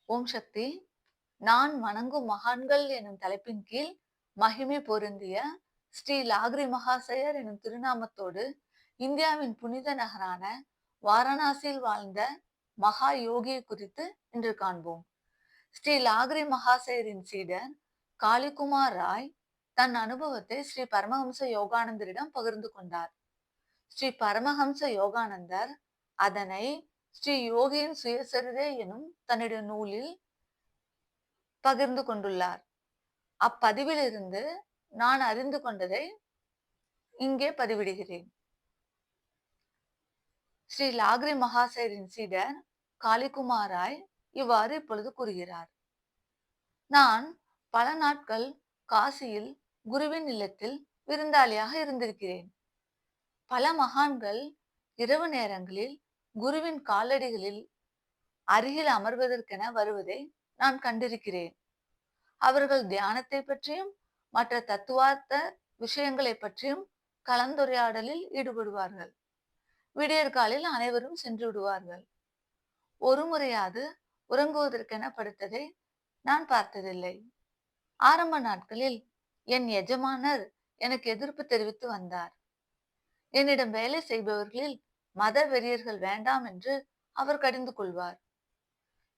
ஓம் சக்தி. நான் வணங்கும் மகான்கள் எனும் தலைப்பின் கீழ் மகிமை பொருந்திய ஸ்ரீ லாகிரி மகாசயர் எனும் திருநாமத்தோடு இந்தியாவின் புனித நகரான வாரணாசியில் வாழ்ந்த மகா யோகியை குறித்து இன்று காண்போம். ஸ்ரீ லாகிரி மகாசயரின் சீடர் காளிகுமார் ராய் தன் அனுபவத்தை ஸ்ரீ பரமஹம்ச யோகானந்தரிடம் பகிர்ந்து கொண்டார். ஸ்ரீ பரமஹம்ச யோகானந்தர் அதனை ஸ்ரீ யோகியின் சுயசரிதை எனும் தன்னுடைய நூலில் பகிர்ந்து கொண்டுள்ளார். அப்பதிவிலிருந்து நான் அறிந்து கொண்டதை இங்கே பதிவிடுகிறேன். ஸ்ரீ லாகிரி மகாசயரின் சீடர் காளிகுமார் ராய் இவ்வாறு இப்பொழுது கூறுகிறார். நான் பல நாட்கள் காசியில் குருவின் இல்லத்தில் விருந்தாளியாக இருந்திருக்கிறேன். பல மகான்கள் இரவு நேரங்களில் குருவின் காலடிகளில் அருகில் அமர்வதற்கென வருவதை நான் கண்டிருக்கிறேன். அவர்கள் தியானத்தை பற்றியும் மற்ற தத்துவார்த்த விஷயங்களை பற்றியும் கலந்துரையாடலில் ஈடுபடுவார்கள். விடியற்காலில் அனைவரும் சென்று விடுவார்கள். ஒரு முறையாவது உறங்குவதற்கென படுத்ததை நான் பார்த்ததில்லை. ஆரம்ப நாட்களில் என் எஜமானர் எனக்கு எதிர்ப்பு தெரிவித்து வந்தார். என்னிடம் வேலை செய்பவர்களில் மத வெறியர்கள் வேண்டாம் என்று அவர் கடிந்து கொள்வார்.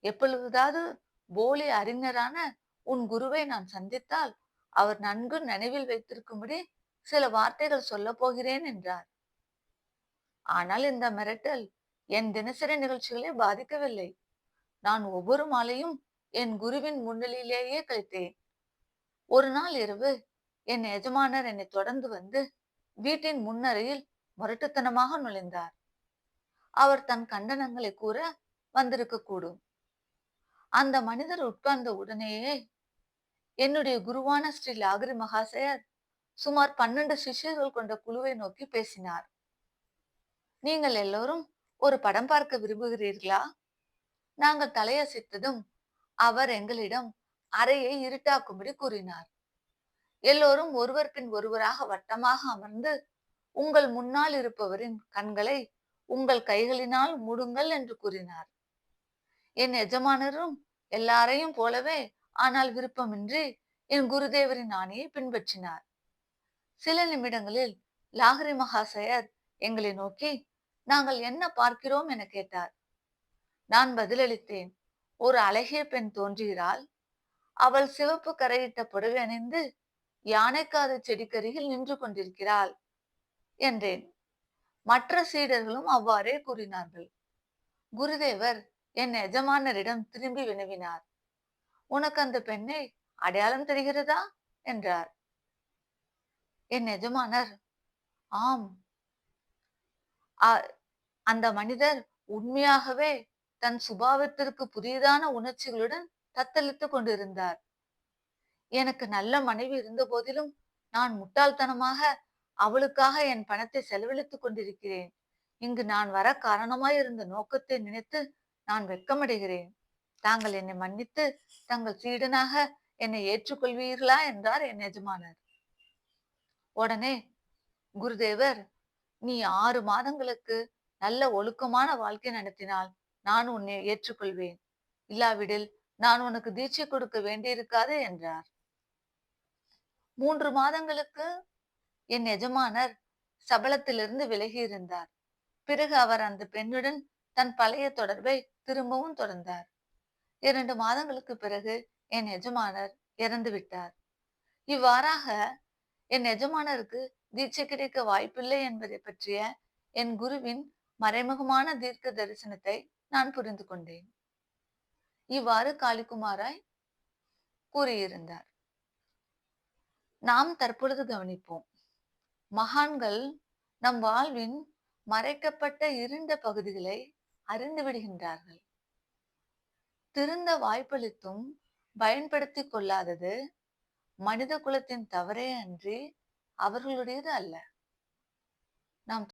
எப்பொழுதாவது போலி அறிஞரான உன் குருவை நான் சந்தித்தால் அவர் நன்கு நினைவில் வைத்திருக்கும்படி சில வார்த்தைகள் சொல்ல போகிறேன் என்றார். ஆனால் இந்த மிரட்டல் என் தினசரி நிகழ்ச்சிகளை பாதிக்கவில்லை. நான் ஒவ்வொரு மாலையும் என் குருவின் முன்னிலையிலேயே கழித்தேன். ஒரு நாள் இரவு என் எஜமானர் என்னை தொடர்ந்து வந்து வீட்டின் முன்னறையில் முரட்டுத்தனமாக நுழைந்தார். அவர் தன் கண்டனங்களை கூற வந்திருக்க கூடும். அந்த மனிதர் உட்கார்ந்த உடனேயே என்னுடைய குருவான ஸ்ரீ லாகிரி மகாசயர் சுமார் 12 சிஷ்யர்கள் கொண்ட குழுவை நோக்கி பேசினார். நீங்கள் எல்லோரும் ஒரு படம் பார்க்க விரும்புகிறீர்களா? நாங்கள் தலையசைத்ததும் அவர் எங்களிடம் அறையை இருட்டாக்கும்படி கூறினார். எல்லோரும் ஒருவர் பின் ஒருவராக வட்டமாக அமர்ந்து உங்கள் முன்னால் இருப்பவரின் கண்களை உங்கள் கைகளினால் மூடுங்கள் என்று கூறினார். என் எஜமானரும் எல்லாரையும் போலவே ஆனால் விருப்பமின்றி என் குருதேவரின் ஆணையை பின்பற்றினார். சில நிமிடங்களில் லாகிரி மகாசயர் எங்களை நோக்கி நாங்கள் என்ன பார்க்கிறோம் என கேட்டார். நான் பதிலளித்தேன். ஒரு அழகிய பெண் தோன்றுகிறாள். அவள் சிவப்பு கரையிட்ட புடவை அணிந்து யானைக்காத செடிக்கருகில் நின்று கொண்டிருக்கிறாள் என்றேன். மற்ற சீடர்களும் அவ்வாறே கூறினார்கள். குருதேவர் என் எஜமானரிடம் திரும்பி வினவினார். உனக்கு அந்த பெண்ணை அடையாளம் தெரிகிறதா என்றார். என் எஜமானர் ஆம், அந்த மனிதர் உண்மையாகவே தன் சுபாவத்திற்கு புதியதான உணர்ச்சிகளுடன் தத்தளித்துக் கொண்டிருந்தார். எனக்கு நல்ல மனைவி இருந்த போதிலும் நான் முட்டாள்தனமாக அவளுக்காக என் பணத்தை செலவழித்துக் கொண்டிருக்கிறேன். இங்கு நான் வர காரணமாயிருந்த நோக்கத்தை நினைத்து நான் வெட்கமடைகிறேன். தாங்கள் என்னை மன்னித்து தங்கள் சீடனாக என்னை ஏற்றுக்கொள்வீர்களா என்றார் என் எஜமானர். உடனே குருதேவர், நீ 6 மாதங்களுக்கு நல்ல ஒழுக்கமான வாழ்க்கை நடத்தினால் நான் உன்னை ஏற்றுக்கொள்வேன். இல்லாவிடில் நான் உனக்கு தீட்சை கொடுக்க வேண்டியிருக்காது என்றார். 3 மாதங்களுக்கு என் எஜமானர் சபலத்திலிருந்து விலகி இருந்தார். பிறகு அவர் அந்த பெண்ணுடன் தன் பழைய தொடர்பை திரும்பவும் தொடர்ந்தார். 2 மாதங்களுக்கு பிறகு என் எஜமானர் இறந்து விட்டார். இவ்வாறாக என் எஜமானருக்கு தீட்சை கிடைக்க வாய்ப்பில்லை என்பதை பற்றிய என் குருவின் மறைமுகமான தீர்க்க தரிசனத்தை நான் புரிந்து கொண்டேன். இவ்வாறு காளிகுமார் ராய் கூறியிருந்தார். நாம் தற்பொழுது கவனிப்போம். மகான்கள் நம் வாழ்வின் மறைக்கப்பட்ட இருண்ட பகுதிகளை அறிந்து விடுகின்றார்கள். திருந்த வாய்ப்பளித்தும் பயன்படுத்திக் கொள்ளாதது மனித குலத்தின் தவறே அன்றி அவர்களுடையது அல்ல. நாம்